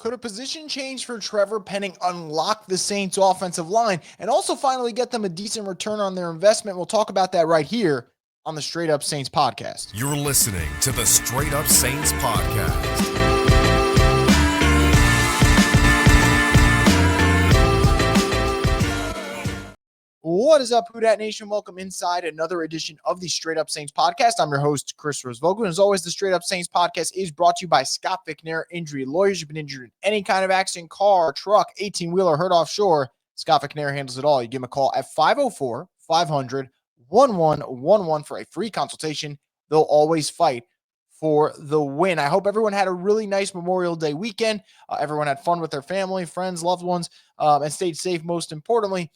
Could a position change for Trevor Penning unlock the Saints' offensive line and also finally get them a decent return on their investment? We'll talk about that right here on the Straight Up Saints podcast. You're listening to the Straight Up Saints podcast. What is up, Who Dat Nation? Welcome inside another edition of the Straight Up Saints podcast. I'm your host, Chris Rosvogel. And as always, the Straight Up Saints podcast is brought to you by Scott Fickner Injury Lawyers. You've been injured in any kind of accident, car, truck, 18-wheeler, hurt offshore. Scott Fickner handles it all. You give him a call at 504-500-1111 for a free consultation. They'll always fight for the win. I hope everyone had a really nice Memorial Day weekend. Everyone had fun with their family, friends, loved ones, and stayed safe most importantly.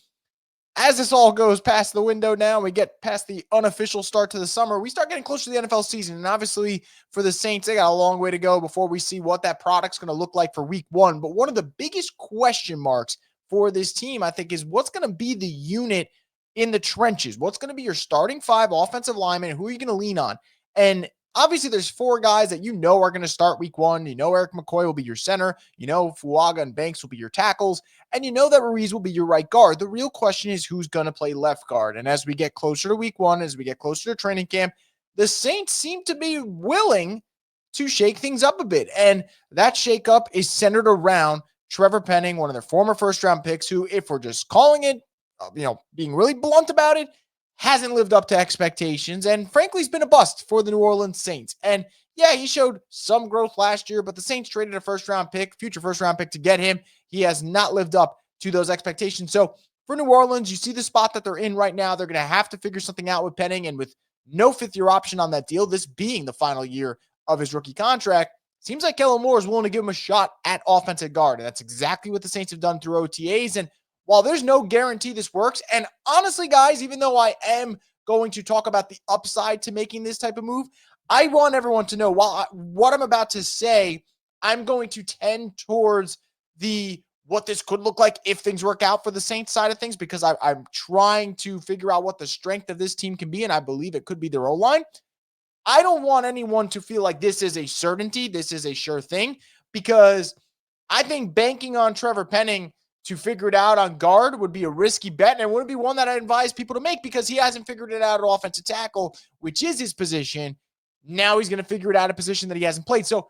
As this all goes past the window now, we get past the unofficial start to the summer, we start getting closer to the NFL season. And obviously for the Saints, they got a long way to go before we see what that product's going to look like for week one. But one of the biggest question marks for this team, I think, is what's going to be the unit in the trenches? What's going to be your starting five offensive linemen? Who are you going to lean on? And obviously, there's four guys that you know are going to start week one. You know Eric McCoy will be your center. You know Fuaga and Banks will be your tackles. And you know that Ruiz will be your right guard. The real question is who's going to play left guard. And as we get closer to week one, as we get closer to training camp, the Saints seem to be willing to shake things up a bit. And that shakeup is centered around Trevor Penning, one of their former first-round picks, who, if we're just calling it, being really blunt about it, hasn't lived up to expectations, and frankly, he's been a bust for the New Orleans Saints. And yeah, he showed some growth last year, but the Saints traded a future first-round pick to get him. He has not lived up to those expectations. So for New Orleans, you see the spot that they're in right now. They're going to have to figure something out with Penning, and with no fifth-year option on that deal, this being the final year of his rookie contract, seems like Kellen Moore is willing to give him a shot at offensive guard, and that's exactly what the Saints have done through OTAs. And while there's no guarantee this works, and honestly, guys, even though I am going to talk about the upside to making this type of move, I want everyone to know what I'm about to say, I'm going to tend towards what this could look like if things work out for the Saints side of things, because I'm trying to figure out what the strength of this team can be, and I believe it could be their O-line. I don't want anyone to feel like this is a certainty, this is a sure thing, because I think banking on Trevor Penning to figure it out on guard would be a risky bet, and it wouldn't be one that I advise people to make because he hasn't figured it out at offensive tackle, which is his position. Now he's going to figure it out a position that he hasn't played. So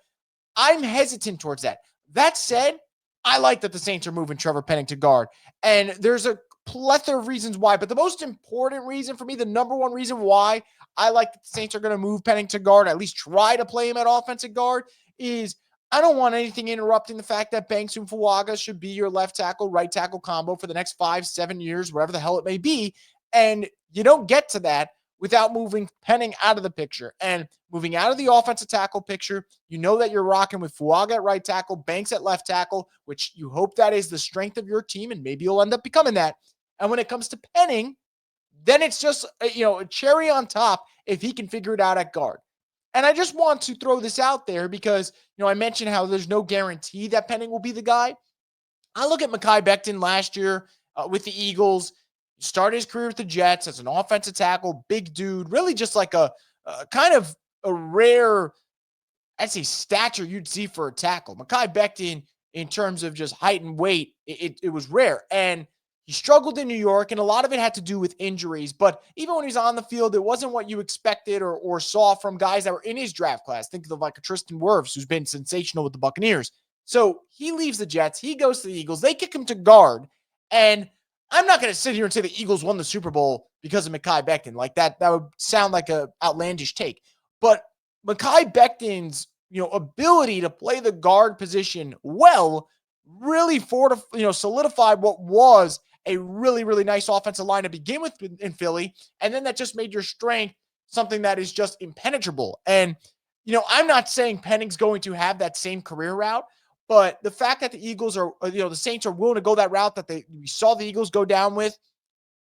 I'm hesitant towards that. That said, I like that the Saints are moving Trevor Penning to guard, and there's a plethora of reasons why, but the most important reason for me, the number one reason why I like that the Saints are going to move Penning to guard, at least try to play him at offensive guard, is I don't want anything interrupting the fact that Banks and Fuaga should be your left tackle, right tackle combo for the next 5-7 years, whatever the hell it may be. And you don't get to that without moving Penning out of the picture. And moving out of the offensive tackle picture, you know that you're rocking with Fuaga at right tackle, Banks at left tackle, which you hope that is the strength of your team, and maybe you'll end up becoming that. And when it comes to Penning, then it's just, a cherry on top if he can figure it out at guard. And I just want to throw this out there because, I mentioned how there's no guarantee that Penning will be the guy. I look at Mekhi Becton last year with the Eagles, started his career with the Jets as an offensive tackle, big dude, really just like a kind of a rare, I'd say, stature you'd see for a tackle. Mekhi Becton, in terms of just height and weight, it was rare. And he struggled in New York, and a lot of it had to do with injuries. But even when he's on the field, it wasn't what you expected or saw from guys that were in his draft class. Think of like a Tristan Wirfs, who's been sensational with the Buccaneers. So he leaves the Jets. He goes to the Eagles. They kick him to guard. And I'm not going to sit here and say the Eagles won the Super Bowl because of Mekhi Becton. Like that would sound like an outlandish take. But Mekhi Becton's, ability to play the guard position well really solidified what was a really, really nice offensive line to begin with in Philly. And then that just made your strength something that is just impenetrable. And, I'm not saying Penning's going to have that same career route, but the fact that the Eagles are, the Saints are willing to go that route that we saw the Eagles go down with,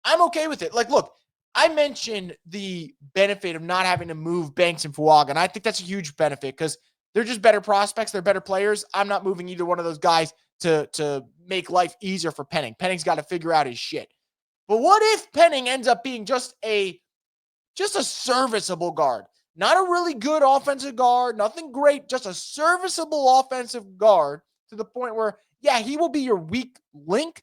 I'm okay with it. Like, look, I mentioned the benefit of not having to move Banks and Fuaga, and I think that's a huge benefit because they're just better prospects. They're better players. I'm not moving either one of those guys to make life easier for Penning. Penning's got to figure out his shit. But what if Penning ends up being just a serviceable guard? Not a really good offensive guard, nothing great, just a serviceable offensive guard to the point where, yeah, he will be your weak link,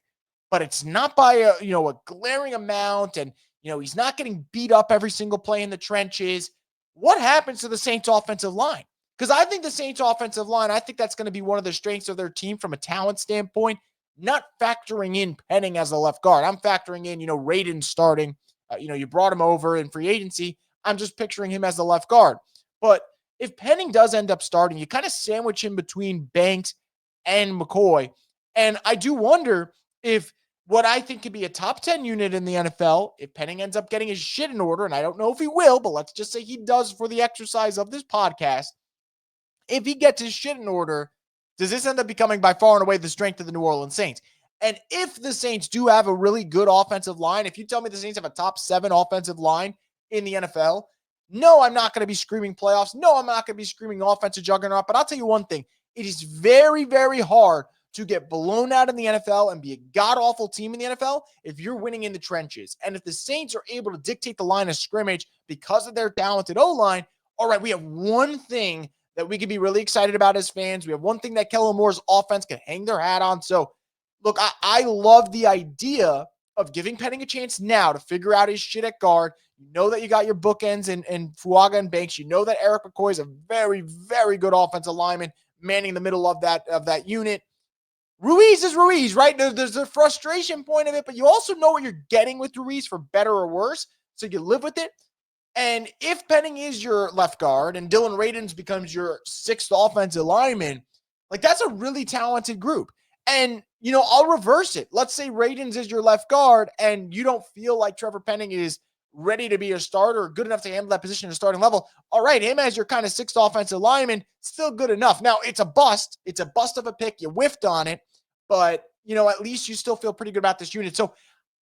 but it's not by a glaring amount, and he's not getting beat up every single play in the trenches. What happens to the Saints offensive line? Because I think the Saints offensive line, I think that's going to be one of the strengths of their team from a talent standpoint, not factoring in Penning as a left guard. I'm factoring in, Raiden starting. You brought him over in free agency. I'm just picturing him as the left guard. But if Penning does end up starting, you kind of sandwich him between Banks and McCoy. And I do wonder if what I think could be a top 10 unit in the NFL, if Penning ends up getting his shit in order, and I don't know if he will, but let's just say he does for the exercise of this podcast. If he gets his shit in order, does this end up becoming by far and away the strength of the New Orleans Saints? And if the Saints do have a really good offensive line, if you tell me the Saints have a top 7 offensive line in the NFL, no, I'm not going to be screaming playoffs. No, I'm not going to be screaming offensive juggernaut. But I'll tell you one thing. It is very, very hard to get blown out in the NFL and be a god-awful team in the NFL if you're winning in the trenches. And if the Saints are able to dictate the line of scrimmage because of their talented O-line, all right, we have one thing that we can be really excited about as fans. We have one thing that Kellen Moore's offense can hang their hat on. So, look, I love the idea of giving Penning a chance now to figure out his shit at guard. You know that you got your bookends in Fuaga and Banks. You know that Eric McCoy is a very, very good offensive lineman manning the middle of that unit. Ruiz is Ruiz, right? There's a frustration point of it, but you also know what you're getting with Ruiz for better or worse, so you live with it. And if Penning is your left guard and Dylan Radins becomes your 6th offensive lineman, like that's a really talented group. And, I'll reverse it. Let's say Radins is your left guard and you don't feel like Trevor Penning is ready to be a starter or good enough to handle that position at a starting level. All right, him as your kind of 6th offensive lineman, still good enough. Now, it's a bust. It's a bust of a pick. You whiffed on it. But, at least you still feel pretty good about this unit. So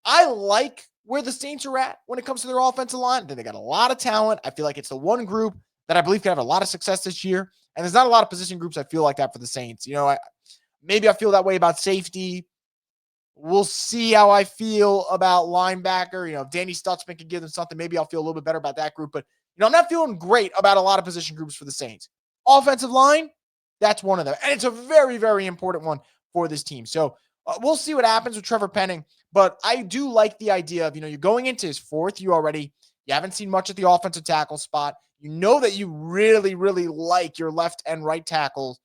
I like where the Saints are at when it comes to their offensive line. They got a lot of talent. I feel like it's the one group that I believe can have a lot of success this year. And there's not a lot of position groups I feel like that for the Saints. Maybe I feel that way about safety. We'll see how I feel about linebacker. If Danny Stutzman can give them something, maybe I'll feel a little bit better about that group. But, I'm not feeling great about a lot of position groups for the Saints. Offensive line, that's one of them. And it's a very, very important one for this team. So we'll see what happens with Trevor Penning. But I do like the idea of, you're going into his 4th year already. You haven't seen much at the offensive tackle spot. You know that you really, really like your left and right tackles.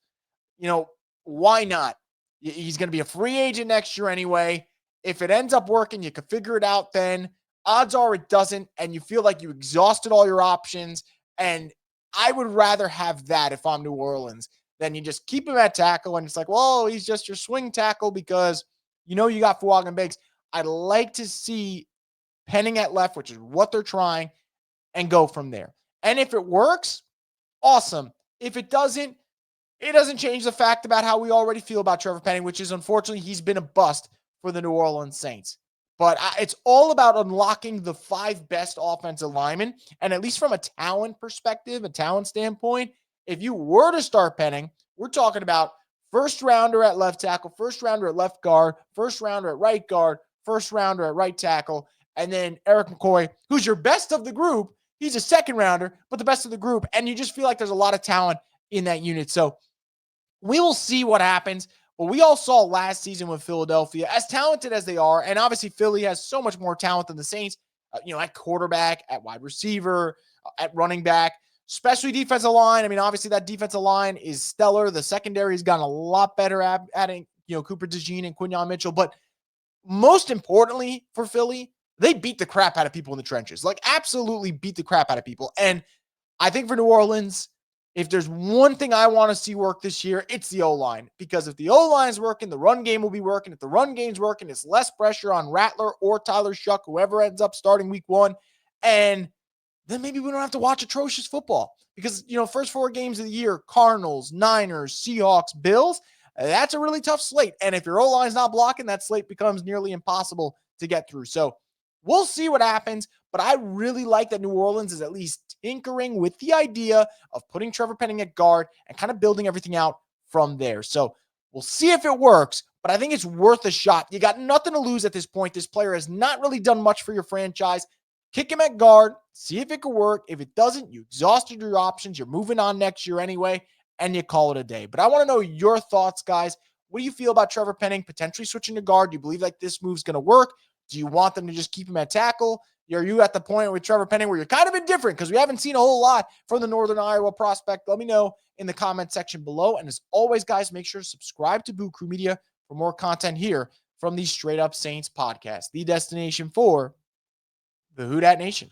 Why not? He's going to be a free agent next year anyway. If it ends up working, you can figure it out then. Odds are it doesn't, and you feel like you exhausted all your options. And I would rather have that if I'm New Orleans than you just keep him at tackle and it's like, well, he's just your swing tackle because you got Fuaga and Banks. I'd like to see Penning at left, which is what they're trying, and go from there. And if it works, awesome. If it doesn't change the fact about how we already feel about Trevor Penning, which is unfortunately he's been a bust for the New Orleans Saints. But it's all about unlocking the 5 best offensive linemen. And at least from a talent perspective, a talent standpoint, if you were to start Penning, we're talking about 1st rounder at left tackle, 1st rounder at left guard, 1st rounder at right guard, 1st rounder at right tackle, and then Eric McCoy, who's your best of the group. He's a 2nd rounder, but the best of the group. And you just feel like there's a lot of talent in that unit. So we will see what happens. But we all saw last season with Philadelphia, as talented as they are, and obviously Philly has so much more talent than the Saints, at quarterback, at wide receiver, at running back, especially defensive line. I mean, obviously that defensive line is stellar. The secondary has gotten a lot better at adding, Cooper DeJean and Quinyon Mitchell. But most importantly for Philly, they beat the crap out of people in the trenches. Like, absolutely beat the crap out of people. And I think for New Orleans, if there's one thing I want to see work this year, it's the O-line. Because if the O-line is working, the run game will be working. If the run game's working, it's less pressure on Rattler or Tyler Shuck, whoever ends up starting week 1. And then maybe we don't have to watch atrocious football. Because, first 4 games of the year, Cardinals, Niners, Seahawks, Bills, that's a really tough slate. And if your O-line's not blocking, that slate becomes nearly impossible to get through. So we'll see what happens. But I really like that New Orleans is at least tinkering with the idea of putting Trevor Penning at guard and kind of building everything out from there. So we'll see if it works, but I think it's worth a shot. You got nothing to lose at this point. This player has not really done much for your franchise. Kick him at guard, see if it can work. If it doesn't, you exhausted your options. You're moving on next year anyway. and you call it a day. But I want to know your thoughts, guys. What do you feel about Trevor Penning potentially switching to guard? Do you believe like this move's going to work? Do you want them to just keep him at tackle? Are you at the point with Trevor Penning where you're kind of indifferent because we haven't seen a whole lot from the Northern Iowa prospect? Let me know in the comment section below. And as always, guys, make sure to subscribe to Boo Crew Media for more content here from the Straight Up Saints podcast, the destination for the Who Dat Nation.